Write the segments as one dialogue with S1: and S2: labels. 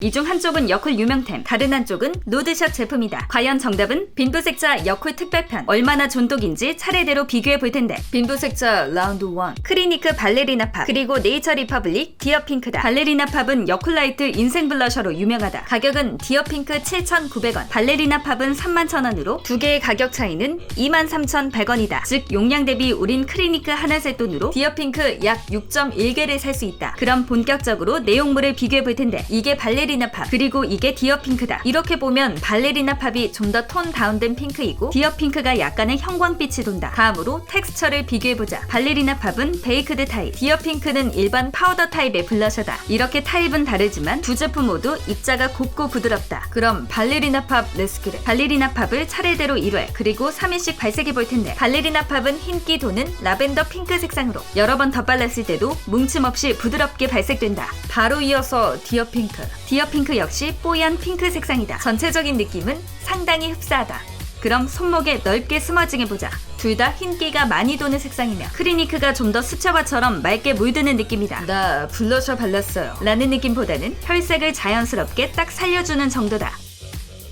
S1: 이 중 한쪽은 여쿨 유명템, 다른 한쪽은 노드샷 제품이다. 과연 정답은 빈부색자 여쿨 특별편, 얼마나 존독인지 차례대로 비교해 볼 텐데. 빈부색자 라운드 1, 크리니크 발레리나 팝, 그리고 네이처 리퍼블릭 디어 핑크다. 발레리나 팝은 여쿨 라이트 인생 블러셔로 유명하다. 가격은 디어 핑크 7,900원, 발레리나 팝은 31,000원으로 두 개의 가격 차이는 23,100원이다. 즉 용량 대비 우린 크리니크 하나 살 돈으로 디어 핑크 약 6.1개를 살 수 있다. 그럼 본격적으로 내용물을 비교해 볼 텐데, 이게 발레리나 팝, 그리고 이게 디어 핑크다. 이렇게 보면 발레리나 팝이 좀 더 톤 다운된 핑크이고 디어 핑크가 약간의 형광빛이 돈다. 다음으로 텍스처를 비교해보자. 발레리나 팝은 베이크드 타입, 디어 핑크는 일반 파우더 타입의 블러셔다. 이렇게 타입은 다르지만 두 제품 모두 입자가 곱고 부드럽다. 그럼 발레리나 팝 렛츠기릿. 발레리나 팝을 차례대로 1회 그리고 3회씩 발색해 볼 텐데, 발레리나 팝은 흰기 도는 라벤더 핑크 색상으로 여러 번 덧발랐을 때도 뭉침 없이 부드럽게 발색된다. 바로 이어서 디어 핑크. 디어 핑크 역시 뽀얀 핑크 색상이다. 전체적인 느낌은 상당히 흡사하다. 그럼 손목에 넓게 스머징해보자. 둘 다 흰기가 많이 도는 색상이며 크리니크가 좀 더 수채화처럼 맑게 물드는 느낌이다. 나 블러셔 발랐어요 라는 느낌보다는 혈색을 자연스럽게 딱 살려주는 정도다.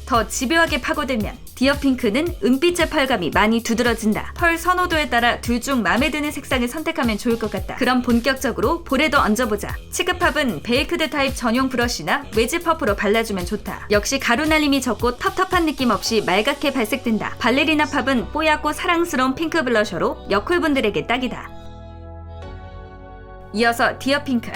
S1: 더 집요하게 파고들면 디어 핑크는 은빛의 펄감이 많이 두드러진다. 펄 선호도에 따라 둘 중 마음에 드는 색상을 선택하면 좋을 것 같다. 그럼 본격적으로 볼에도 얹어보자. 치크팝은 베이크드 타입 전용 브러쉬나 웨지 퍼프로 발라주면 좋다. 역시 가루 날림이 적고 텁텁한 느낌 없이 맑게 발색된다. 발레리나 팝은 뽀얗고 사랑스러운 핑크 블러셔로 여쿨분들에게 딱이다. 이어서 디어 핑크.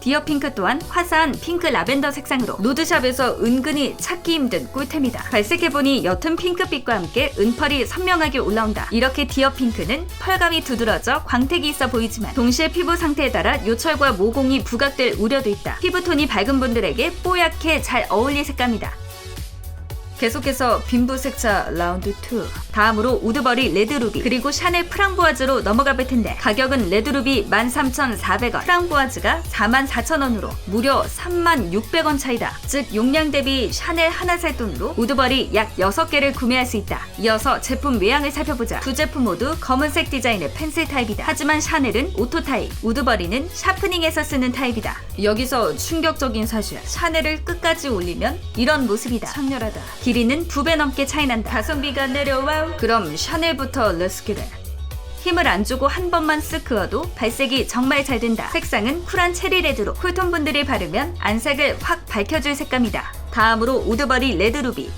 S1: 디어 핑크 또한 화사한 핑크 라벤더 색상으로 노드샵에서 은근히 찾기 힘든 꿀템이다. 발색해보니 옅은 핑크빛과 함께 은펄이 선명하게 올라온다. 이렇게 디어 핑크는 펄감이 두드러져 광택이 있어 보이지만 동시에 피부 상태에 따라 요철과 모공이 부각될 우려도 있다. 피부톤이 밝은 분들에게 뽀얗게 잘 어울릴 색감이다. 계속해서 빈부색자 라운드 2. 다음으로 우드버리 레드루비, 그리고 샤넬 프랑보아즈로 넘어가 볼 텐데, 가격은 레드루비 13,400원, 프랑보아즈가 44,000원으로 무려 36,600원 차이다. 즉 용량 대비 샤넬 하나 살 돈으로 우드버리 약 6개를 구매할 수 있다. 이어서 제품 외양을 살펴보자. 두 제품 모두 검은색 디자인의 펜슬 타입이다. 하지만 샤넬은 오토 타입, 우드버리는 샤프닝에서 쓰는 타입이다. 여기서 충격적인 사실, 샤넬을 끝까지 올리면 이런 모습이다. 창렬하다. 길이는 2배 넘게 차이난다. 가성비가 내려와. 그럼 샤넬부터 렛츠기릿. 힘을 안 주고 한 번만 쓱 그어도 발색이 정말 잘 된다. 색상은 쿨한 체리 레드로 쿨톤 분들이 바르면 안색을 확 밝혀줄 색감이다. 다음으로 우드버리 레드루비.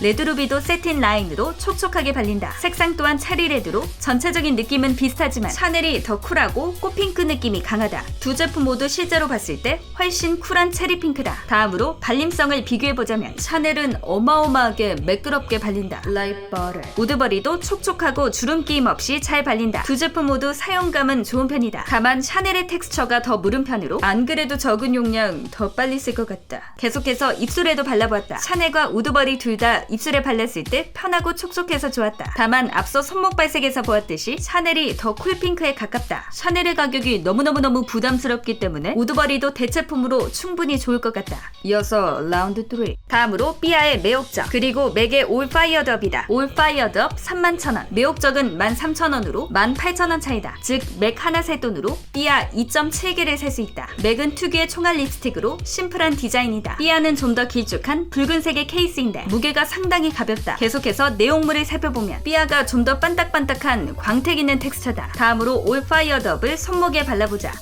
S1: 레드루비도 세틴 라인으로 촉촉하게 발린다. 색상 또한 체리레드로 전체적인 느낌은 비슷하지만 샤넬이 더 쿨하고 꽃핑크 느낌이 강하다. 두 제품 모두 실제로 봤을 때 훨씬 쿨한 체리핑크다. 다음으로 발림성을 비교해보자면 샤넬은 어마어마하게 매끄럽게 발린다. Like butter. 우드버리도 촉촉하고 주름 끼임 없이 잘 발린다. 두 제품 모두 사용감은 좋은 편이다. 다만 샤넬의 텍스처가 더 무른 편으로 안 그래도 적은 용량 더 빨리 쓸 것 같다. 계속해서 입술에도 발라보았다. 샤넬과 우드버리 둘 다 입술에 발랐을 때 편하고 촉촉해서 좋았다. 다만 앞서 손목 발색에서 보았듯이 샤넬이 더 쿨핑크에 가깝다. 샤넬의 가격이 너무너무 부담스럽기 때문에 우드버리도 대체품으로 충분히 좋을 것 같다. 이어서 라운드 3. 다음으로 삐아의 매혹적, 그리고 맥의 올파이어드업이다. 올파이어드업 31,000원, 매혹적은 13,000원으로 18,000원 차이다. 즉 맥 하나 살 돈으로 삐아 2.7개를 살 수 있다. 맥은 특유의 총알 립스틱으로 심플한 디자인이다. 삐아는 좀 더 길쭉한 붉은색의 케이스인데 무게가 상당히 가볍다. 계속해서 내용물을 살펴보면 삐아가 좀 더 반딱반딱한 광택 있는 텍스처다. 다음으로 올파이어드업을 손목에 발라보자.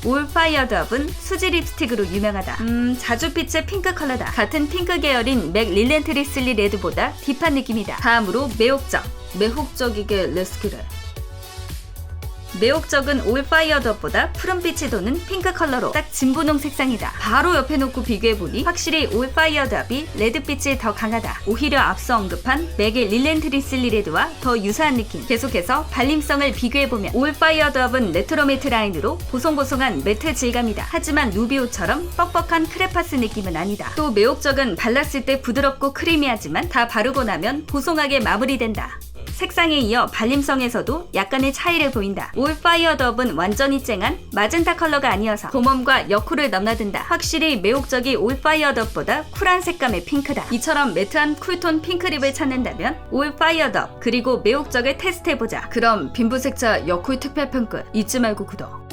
S1: 올파이어드업은 수지 립스틱으로 유명하다. 자주빛의 핑크 컬러다. 같은 핑크 계열인 맥 릴렌트리슬리 레드보다 딥한 느낌이다. 다음으로 매혹적. 매혹적이게 렛츠기릿. 매혹적은 올파이어드업보다 푸른빛이 도는 핑크 컬러로 딱 진분홍 색상이다. 바로 옆에 놓고 비교해보니 확실히 올파이어드업이 레드빛이 더 강하다. 오히려 앞서 언급한 맥의 릴렌트리슬리 레드와 더 유사한 느낌. 계속해서 발림성을 비교해보면 올파이어드업은 레트로 매트 라인으로 보송보송한 매트 질감이다. 하지만 누비오처럼 뻑뻑한 크레파스 느낌은 아니다. 또 매혹적은 발랐을 때 부드럽고 크리미하지만 다 바르고 나면 보송하게 마무리된다. 색상에 이어 발림성에서도 약간의 차이를 보인다. 올파이어드업은 완전히 쨍한 마젠타 컬러가 아니어서 봄웜과 여쿨을 넘나든다. 확실히 매혹적이 올파이어드업보다 쿨한 색감의 핑크다. 이처럼 매트한 쿨톤 핑크립을 찾는다면 올파이어드업 그리고 매혹적을 테스트해보자. 그럼 빈부색자 여쿨 특별편 끝. 잊지 말고 구독.